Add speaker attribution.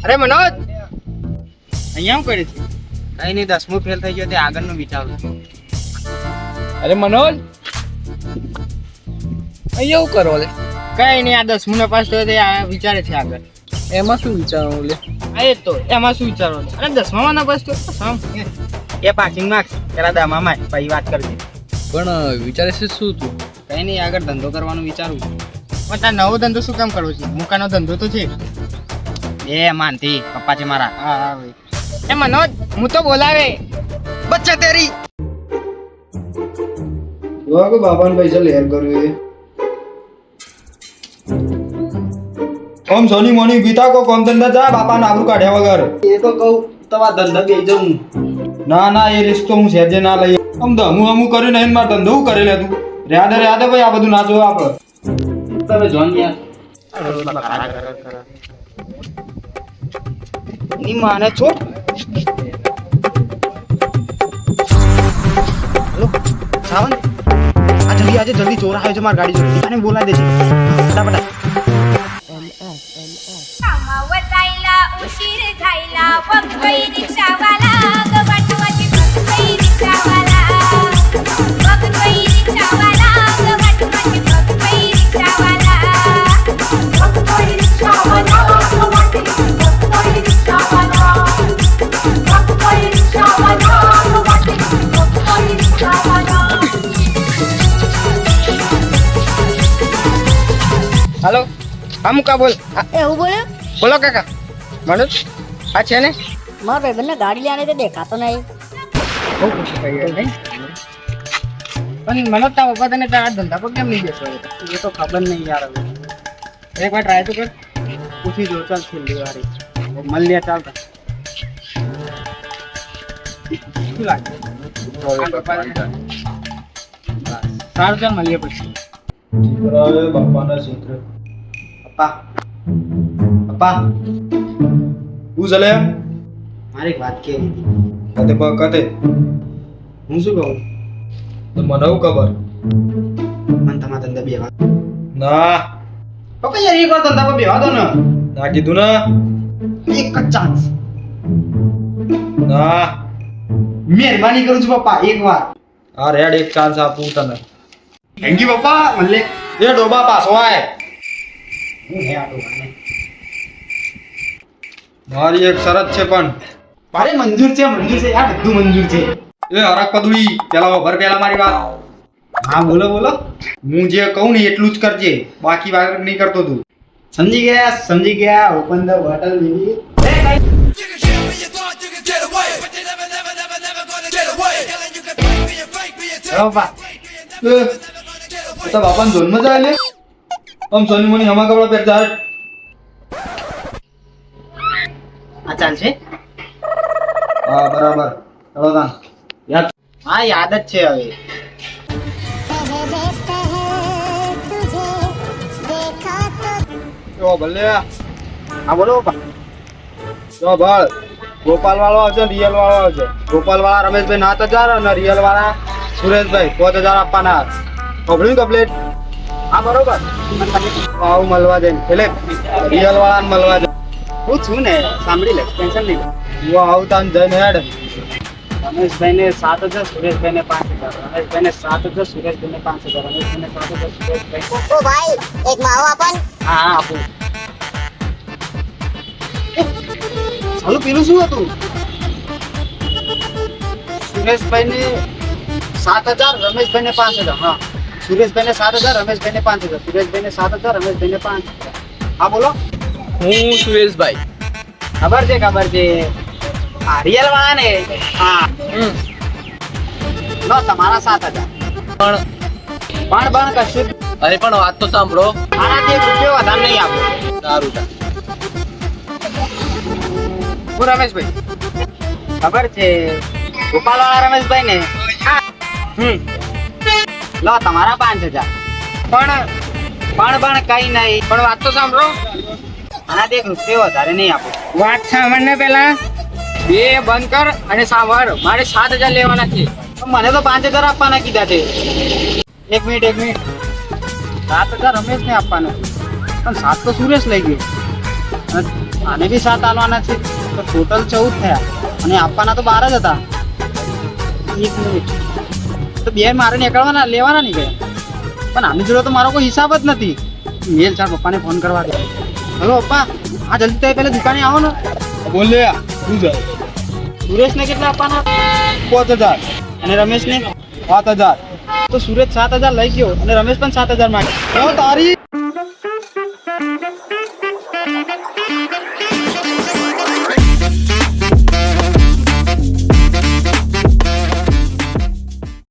Speaker 1: અરે મનોજ, અહીંયા શું કરે છે? કઈ નહીં, 10મું ફેલ થઈ ગયો તે આગળનું વિચારું છું.
Speaker 2: અરે મનોજ, અહીંયા શું કરો લે?
Speaker 1: કઈ નહીં, આ 10મું ને પાસ થયો તે આ વિચારે છે આગળ.
Speaker 2: એમાં શું વિચારવાનું લે?
Speaker 1: આ એ તો એમાં શું વિચારવાનું? અરે 10માં ના પાસ થયો સમ એ પાસિંગ માર્ક્સ પેલા 10માં પછી વાત કરજે.
Speaker 2: પણ વિચારે છે શું તું?
Speaker 1: કઈ નહીં, આગળ ધંધો કરવાનું વિચારું છું. પણ તાર નવો ધંધો શું કામ કરવો છે? મુકાનો ધંધો તો છે. એ માનતી પપ્પા છે મારા. હા હા ભાઈ. એ મનોજ, હું તો બોલાવે બચ્ચા તેરી.
Speaker 3: જોવા કે બાપાને પૈસા લેર કર્યું એ ઓમ સોની મોની બીતા કો કોમ ધંધા જા બાપાને આબરૂ કાઢ્યા વગર.
Speaker 1: એ તો કહું તમારા ધંધા બે જવું.
Speaker 3: ના ના, એ રિસ્ક તો હું સહેજે ના લઈ. આમ ધમું હમું કર્યું નહીં, મારે ધંધો હું કરી લે તું. રેડે ભાઈ, આ બધું ના જોવે આપણે.
Speaker 1: તમે જોન યાર ની માને છોડ. હેલો સાવન, આ જલ્દી ચોર આવ્યો છે મારી ગાડી જોડે. આને બોલાવી દેજે ફટાફટ.
Speaker 4: जायला उशीर झायला बघतोय रिक्षावाला गवाटवाची बघतोय रिक्षावाला बघतोय रिक्षावाला गवाटवाची बघतोय रिक्षावाला बघतोय रिक्षावाला गवाटवाची बघतोय रिक्षावाला बघतोय रिक्षावाला गवाटवाची बघतोय रिक्षावाला.
Speaker 1: હાલો, હા મુકા બોલ.
Speaker 5: હું બોલ્યો?
Speaker 1: બોલો કાકા. મનોજ આ છે ને
Speaker 5: મારા ભાઈબંધને ગાડી લેવાની તો દેખાતો નહીં.
Speaker 1: બહુ ખુશી થઈ ગઈ નહીં? પણ મનોજ તા પપ્પા તને તારા ધંધા પર કેમ નહીં બેસો? એ તો ખબર નહીં યાર. હવે એકવાર ટ્રાય તો કર, પૂછી જો. ચાલ છેલ્લી વારી મળી લે. ચાલતા શું લાગે? સારું, ચાલ મળીએ પછી.
Speaker 3: દીકરાએ બાપાના ક્ષેત્ર.
Speaker 1: પપ્પા પપ્પા,
Speaker 3: હું ચલે
Speaker 1: મારી એક વાત કેવી હતી.
Speaker 3: કતે કતે
Speaker 1: હું શું કહું?
Speaker 3: તો મને હું ખબર.
Speaker 1: મને તમારા ધંધા બેવા.
Speaker 3: ના
Speaker 1: પપ્પા યાર એક વાર ધંધા પર બેવા દો ને.
Speaker 3: ના કીધું ને.
Speaker 1: એક જ ચાન્સ.
Speaker 3: ના,
Speaker 1: મહેરબાની કરું છું પપ્પા, એક વાર.
Speaker 3: આ રેડ એક ચાન્સ આપું તને.
Speaker 1: થેન્ક યુ પપ્પા. મને
Speaker 3: એ ડોબા પાછો આય.
Speaker 1: હું હે આ ડોબાને.
Speaker 3: મારી એક શરત છે પણ.
Speaker 1: મારે મંજૂર છે આ બધું મંજૂર છે.
Speaker 3: એ હરક પદુડી પેલા ભર પેલા મારી વાત.
Speaker 1: હા બોલો બોલો.
Speaker 3: હું જે કહું ને એટલું જ કરજે, બાકી વાત નહીં કરતો તું.
Speaker 1: સમજી ગયા. Open the bottle baby. પપ્પા
Speaker 3: તો બાપાને જોનમાં જાય લે. આમ સોની મોની હમા કપડા પહેરતા હટ.
Speaker 1: આ ચાલશે?
Speaker 3: હા બરાબર. ચલો તાન યાદ.
Speaker 1: હા યાદ જ છે હવે.
Speaker 3: જો ભલે.
Speaker 1: હા બોલો પપ્પા.
Speaker 3: જો ભળ ગોપાલ વાળો આવશે, રિયલ વાળો આવશે. ગોપાલ વાળા રમેશભાઈ 7000 અને રિયલ વાળા સુરેશભાઈ 5000 આપવાના. Complete complete.
Speaker 1: હા બરોબર.
Speaker 3: આવું મળવા જાય એટલે રિયલ વાળાને મળવા જાય.
Speaker 1: હું છું ને, સાંભળી લે, ટેન્શન નહીં.
Speaker 3: હું આવું તાન જઈને હેડ.
Speaker 1: રમેશભાઈને 7000, સુરેશભાઈને 5000. રમેશભાઈને 7000, સુરેશભાઈને 5000. રમેશભાઈને 7000, સુરેશભાઈ.
Speaker 5: ઓ ભાઈ, એક માવો આપણ.
Speaker 1: હા હા આપું. ચાલુ પેલું શું હતું? સુરેશભાઈને 7000, રમેશભાઈને 5000. હા, સુરેશભાઈને 7000, રમેશભાઈને 5000. સુરેશભાઈને 7000, રમેશભાઈને 5000. હા બોલો.
Speaker 2: હું સુરેશભાઈ.
Speaker 1: ખબર છે. આ રિયલ વાળા ને. હા લો તમારા 7000. પણ કશું
Speaker 2: અરે પણ વાત તો સાંભળો.
Speaker 1: આનાથી ₹1 વધારે નહીં આપો.
Speaker 2: સારું તા.
Speaker 1: હું રમેશભાઈ. ખબર છે ગોપાલ વાળા રમેશભાઈ ને. લો તમારા 5000. પણ કઈ નહીં. પણ વાત તો સાંભળો, આનાથી ₹1 વધારે નહીં આપો. વાત સાંભળ ને પેલા. બે બંધ કર અને સાંભળ. મારે 7000 લેવાના છે. મને તો 5000 આપવાના કીધા છે. એક મિનિટ. 7000 રમેશ ને આપવાના, પણ 7 તો સુરેશ લઈ ગયો. અને આને બી 7 આલવાના છે, તો ટોટલ 14 થયા અને આપવાના તો 12 જ હતા. 1 મિનિટ તો બે મારે નીકળવાના લેવાના નહીં ગયા, પણ આની જોડે તો મારો કોઈ હિસાબ જ નથી. મેલ ચાર પપ્પાને ફોન કરવા દે. હલો પપ્પા, હા જલ્દી તમે પહેલા દુકાને આવો ને.
Speaker 3: બોલ લે શું છે?
Speaker 1: સુરેશને કેટલા આપવાના
Speaker 3: 5000
Speaker 1: અને રમેશને?
Speaker 3: 7000.
Speaker 1: તો સુરેશ 7000 લઈ ગયો અને રમેશ પણ 7000 માંગે.
Speaker 3: તારી